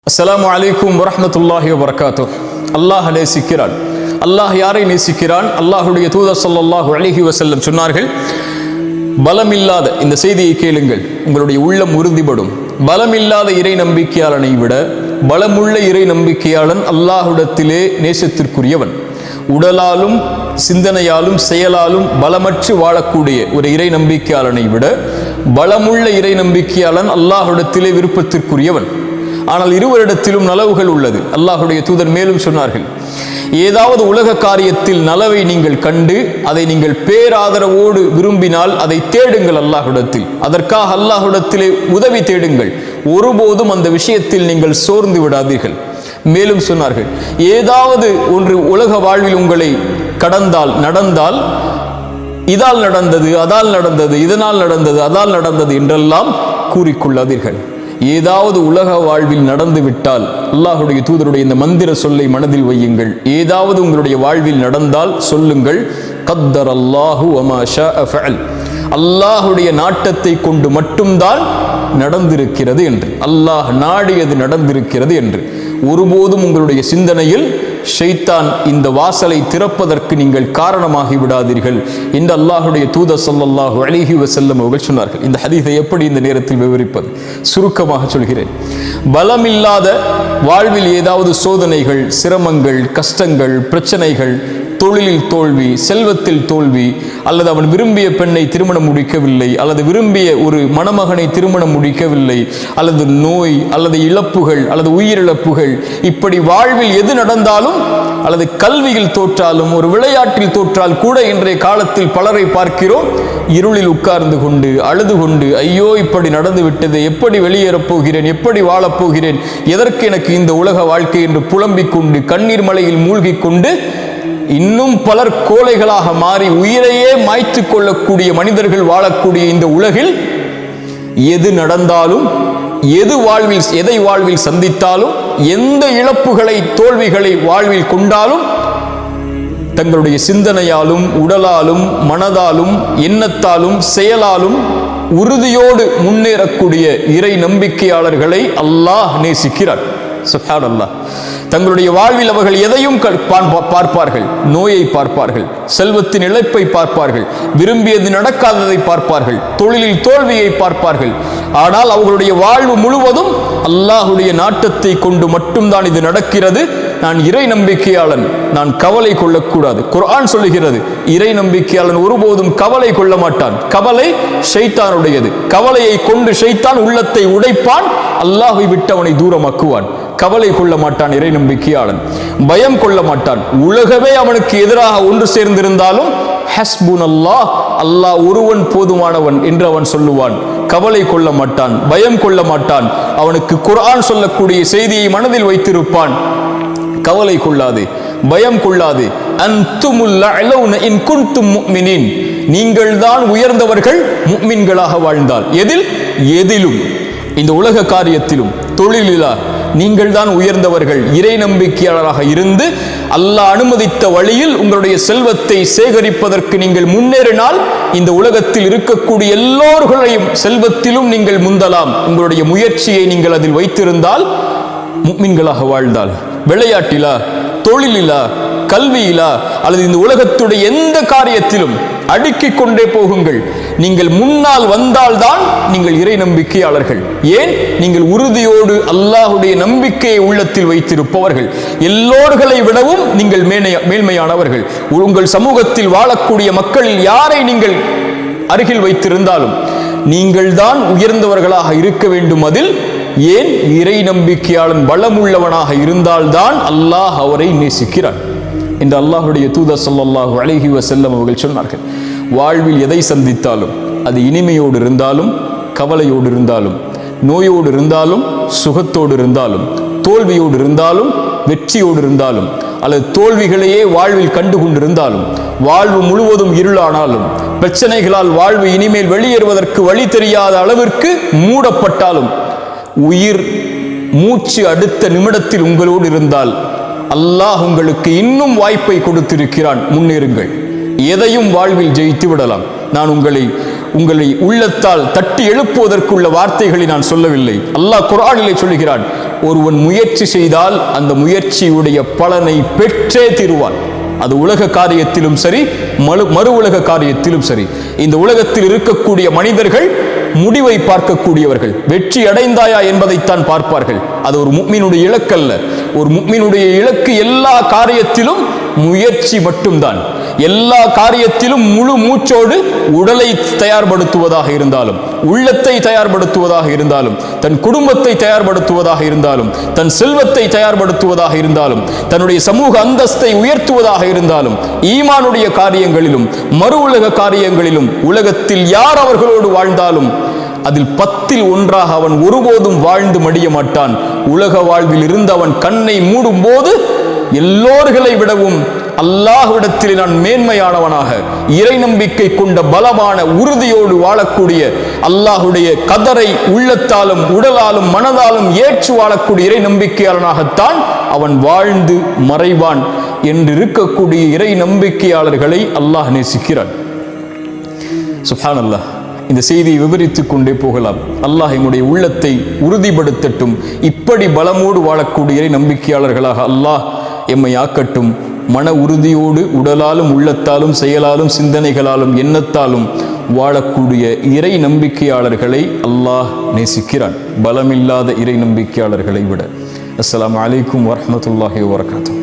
அஸ்ஸலாமு அலைக்கும் வரஹ்மத்துல்லாஹி வபரகாத்துஹ். அல்லாஹ் நேசிக்கிறான். அல்லாஹ் யாரை நேசிக்கிறான்? அல்லாஹுடைய தூதர் ஸல்லல்லாஹு அலைஹி வஸல்லம் சொன்னார்கள், பலமில்லாத, இந்த செய்தியை கேளுங்கள், உங்களுடைய உள்ளம் உறுதிப்படும். பலமில்லாத இறை நம்பிக்கையாளனை விட பலமுள்ள இறை நம்பிக்கையாளன் அல்லாஹ்விடத்திலே நேசத்திற்குரியவன். உடலாலும் சிந்தனையாலும் செயலாலும் பலமற்று வாழக்கூடிய ஒரு இறை நம்பிக்கையாளனை விட பலமுள்ள இறை நம்பிக்கையாளன் அல்லாஹ்விடத்திலே விருப்பத்திற்குரியவன். ஆனால் இருவரிடத்திலும் நலவுகள் உள்ளது. அல்லாஹுடைய தூதர் மேலும் சொன்னார்கள், ஏதாவது உலக காரியத்தில் நலவை நீங்கள் கண்டு அதை நீங்கள் பேராதரவோடு விரும்பினால் அதை தேடுங்கள் அல்லாஹ்விடத்தில், அதற்காக அல்லாஹ்விடத்திலே உதவி தேடுங்கள். ஒருபோதும் அந்த விஷயத்தில் நீங்கள் சோர்ந்து விடாதீர்கள். மேலும் சொன்னார்கள், ஏதாவது ஒன்று உலக வாழ்வில் உங்களை கடந்தால் நடந்தால், இதால் நடந்தது, அதால் நடந்தது, இதனால் நடந்தது, அதால் நடந்தது என்றெல்லாம் கூறிக்கொள்ளாதீர்கள். ஏதாவது உலக வாழ்வில் நடந்து விட்டால் அல்லாஹுடைய தூதருடைய இந்த மந்திர சொல்லை மனதில் வையுங்கள். ஏதாவது உங்களுடைய வாழ்வில் நடந்தால் சொல்லுங்கள், கத்தர் அல்லாஹு வமா ஷாஅ ஃபஅல், அல்லாஹுடைய நாட்டத்தை கொண்டு மட்டும்தான் நடந்திருக்கிறது என்று, அல்லாஹ் நாடியது நடந்திருக்கிறது என்று. ஒருபோதும் உங்களுடைய சிந்தனையில் ஷைத்தான் இந்த வாசலை திறப்பதற்கு நீங்கள் காரணமாகி விடாதீர்கள் என்று அல்லாஹுடைய தூதர் ஸல்லல்லாஹு அலைஹி வஸல்லம் அவர்கள் சொன்னார்கள். இந்த ஹதீஸை எப்படி இந்த நேரத்தில் விவரிப்பது? சுருக்கமாக சொல்கிறேன். பலமில்லாத வாழ்வில் ஏதாவது சோதனைகள், சிரமங்கள், கஷ்டங்கள், பிரச்சனைகள், தொழிலில் தோல்வி, செல்வத்தில் தோல்வி, அல்லது அவன் விரும்பிய பெண்ணை திருமணம் முடிக்கவில்லை, அல்லது விரும்பிய ஒரு மணமகனை திருமணம் முடிக்கவில்லை, அல்லது நோய், அல்லது இழப்புகள், அல்லது உயிரிழப்புகள், இப்படி வாழ்வில் எது நடந்தாலும், அல்லது கல்வியில் தோற்றாலும், ஒரு விளையாட்டில் தோற்றால் கூட இன்றைய காலத்தில் பலரை பார்க்கிறோம், இருளில் உட்கார்ந்து கொண்டு அழுது கொண்டு, ஐயோ இப்படி நடந்து விட்டது, எப்படி வெளியேறப் போகிறேன், எப்படி வாழப்போகிறேன், எதற்கு எனக்கு இந்த உலக வாழ்க்கை என்று புலம்பிக் கொண்டு கண்ணீர் மலையில் மூழ்கிக் கொண்டு இன்னும் பலர் கோழைகளாக மாறி உயிரையே மாய்த்து கொள்ளக்கூடிய மனிதர்கள் வாழக்கூடிய இந்த உலகில் எது நடந்தாலும், எதை வாழ்வில் சந்தித்தாலும், எந்த இழப்புகளை, தோல்விகளை வாழ்வில் கொண்டாலும், தங்களுடைய சிந்தனையாலும், உடலாலும், மனதாலும், எண்ணத்தாலும், செயலாலும் உறுதியோடு முன்னேறக்கூடிய இறை நம்பிக்கையாளர்களை அல்லாஹ் நேசிக்கிறார். சுப்ஹானல்லாஹ். தங்களுடைய வாழ்வில் அவர்கள் எதையும் பார்ப்பார்கள். நோயை பார்ப்பார்கள், செல்வத்தின் இழப்பை பார்ப்பார்கள், விரும்பியது நடக்காததை பார்ப்பார்கள், தொழிலில் தோல்வியை பார்ப்பார்கள். ஆனால் அவர்களுடைய வாழ்வு முழுவதும் அல்லாஹுடைய நாட்டத்தை கொண்டு மட்டும்தான் இது நடக்கிறது. நான் இறை நம்பிக்கையாளன், நான் கவலை கொள்ளக்கூடாது. குர்ஆன் சொல்லுகிறது, இறை நம்பிக்கையாளன் ஒருபோதும் கவலை கொள்ள மாட்டான். கவலை ஷைத்தானுடையது. கவலையை கொண்டு ஷைத்தான் உள்ளத்தை உடைப்பான், அல்லாஹ்வை விட்டு அவனை தூரமாக்குவான். கவலை கொள்ள மாட்டான் இறை நம்பிக்கையாளன். பயம் கொள்ள மாட்டான். உலகமே அவனுக்கு எதிராக ஒன்று சேர்ந்திருந்தாலும் ஹஸ்புனல்லாஹ், அல்லாஹ் ஒருவன் போதுமானவன் என்று அவன் சொல்லுவான். கவலை கொள்ள மாட்டான், பயம் கொள்ள மாட்டான். அவனுக்கு குர்ஆன் சொல்லக்கூடிய செய்தியை மனதில் வைத்திருப்பான். கவலை கொள்ளாது, பயம் கொள்ளாது. அன்துமுல் அலௌன இன் குன்தும் முஃமினீன், நீங்கள் தான் உயர்ந்தவர்கள் முஃமின்களாக வாழ்ந்தால். எதிலும், இந்த உலக காரியத்திலும், தொழிலிலா நீங்கள் தான் உயர்ந்தவர்கள். இறை நம்பிக்கையாளராக இருந்து அல்லாஹ் அனுமதித்த வழியில் உங்களுடைய செல்வத்தை சேகரிப்பதற்கு நீங்கள் முன்னேறினால், இந்த உலகத்தில் இருக்கக்கூடிய எல்லோர்களையும் செல்வத்திலும் நீங்கள் முந்தலாம். உங்களுடைய முயற்சியை நீங்கள் அதில் வைத்திருந்தால், முஃமின்களாக வாழ்ந்தால். விளையாட்டிலா, தொழிலிலா, கல்வியிலா, அல்லது இந்த உலகத்துடைய எந்த காரியத்திலும் அடுக்கிக் கொண்டே போகுங்கள். நீங்கள் முன்னால் வந்தால்தான் நீங்கள் இறை நம்பிக்கையாளர்கள். ஏன்? நீங்கள் உறுதியோடு அல்லாஹுடைய நம்பிக்கையை உள்ளத்தில் வைத்திருப்பவர்கள். எல்லோர்களை விடவும் நீங்கள் மேன்மையானவர்கள். உங்கள் சமூகத்தில் வாழக்கூடிய மக்களில் யாரை நீங்கள் அருகில் வைத்திருந்தாலும் நீங்கள் தான் உயர்ந்தவர்களாக இருக்க வேண்டும். அதில் ஏன்? இறை நம்பிக்கையாளன் பலமுள்ளவனாக இருந்தால்தான் அல்லாஹ் அவரை நேசிக்கிறான் என்று அல்லாஹுடைய தூதர் ஸல்லல்லாஹு அலைஹி வஸல்லம் அவர்கள் சொன்னார்கள். வாழ்வில் எதை சந்தித்தாலும், அது இனிமையோடு இருந்தாலும், கவலையோடு இருந்தாலும், நோயோடு இருந்தாலும், சுகத்தோடு இருந்தாலும், தோல்வியோடு இருந்தாலும், வெற்றியோடு இருந்தாலும், அல்லது தோல்விகளையே வாழ்வில் கண்டு கொண்டிருந்தாலும், வாழ்வு முழுவதும் இருளானாலும், பிரச்சனைகளால் வாழ்வு இனிமேல் வெளியேறுவதற்கு வழி தெரியாத அளவிற்கு மூடப்பட்டாலும், உயிர் மூச்சு அடுத்த நிமிடத்தில் உங்களோடு இருந்தால் அல்லாஹ் உங்களுக்கு இன்னும் வாய்ப்பை கொடுத்திருக்கிறான். முன்னேறுங்கள். எதையும் வாழ்வில் ஜெயித்து விடலாம். நான் உங்களை உள்ளத்தால் தட்டி எழுப்புவதற்குள்ள வார்த்தைகளை நான் சொல்லவில்லை. அல்லாஹ் குர்ஆனிலே சொல்கிறான், ஒருவன் முயற்சி செய்தால் அந்த முயற்சியுடைய பலனை பெற்றே தீருவான். அது உலக காரியத்திலும் சரி, மறு உலக காரியத்திலும் சரி. இந்த உலகத்தில் இருக்கக்கூடிய மனிதர்கள் முடிவை பார்க்கக்கூடியவர்கள். வெற்றி அடைந்தாயா என்பதைத்தான் பார்ப்பார்கள். அது ஒரு முஃமினுடைய இலக்கல்ல. ஒரு முஃமினுடைய இலக்கு எல்லா காரியத்திலும் முயற்சி மட்டும்தான். எல்லா காரியத்திலும் முழு மூச்சோடு உடலை தயார்படுத்துவதாக இருந்தாலும், உள்ளத்தை தயார்படுத்துவதாக இருந்தாலும், தன் குடும்பத்தை தயார்படுத்துவதாக இருந்தாலும், தன் செல்வத்தை தயார்படுத்துவதாக இருந்தாலும், தன்னுடைய சமூக அந்தஸ்தை உயர்த்துவதாக இருந்தாலும், ஈமானுடைய காரியங்களிலும் மறு உலக காரியங்களிலும் உலகத்தில் யார் அவர்களோடு வாழ்ந்தாலும் அதில் 10ல் 1 அவன் ஒருபோதும் வாழ்ந்து மடிய மாட்டான். உலக வாழ்வில் இருந்து அவன் கண்ணை மூடும் போது எல்லோர்களை விடவும் அல்லாஹ்விடத்தில் நான் மேன்மையானவனாக, இறை நம்பிக்கை கொண்ட பலமான உறுதியோடு வாழக்கூடிய, அல்லாஹுடைய கதரை உள்ளத்தாலும் உடலாலும் மனதாலும் ஏற்று வாழக்கூடிய இறை நம்பிக்கையாளனாகத்தான் அவன் வாழ்ந்து மறைவான் என்று இருக்கக்கூடிய இறை நம்பிக்கையாளர்களை அல்லாஹ் நேசிக்கிறான். சுப்ஹானல்லாஹ். இந்த செய்தியை விவரித்துக் கொண்டே போகலாம். அல்லாஹ் எம்முடைய உள்ளத்தை உறுதிப்படுத்தட்டும். இப்படி பலமோடு வாழக்கூடிய இறை நம்பிக்கையாளர்களாக அல்லாஹ் எம்மை ஆக்கட்டும். மன உறுதியோடு உடலாலும் உள்ளத்தாலும் செயலாலும் சிந்தனைகளாலும் எண்ணத்தாலும் வாழக்கூடிய இறை நம்பிக்கையாளர்களை அல்லாஹ் நேசிக்கிறான், பலமில்லாத இறை நம்பிக்கையாளர்களை விட. அஸ்ஸலாமு அலைக்கும் வரஹ்மத்துல்லாஹி வபரகாத்துஹு.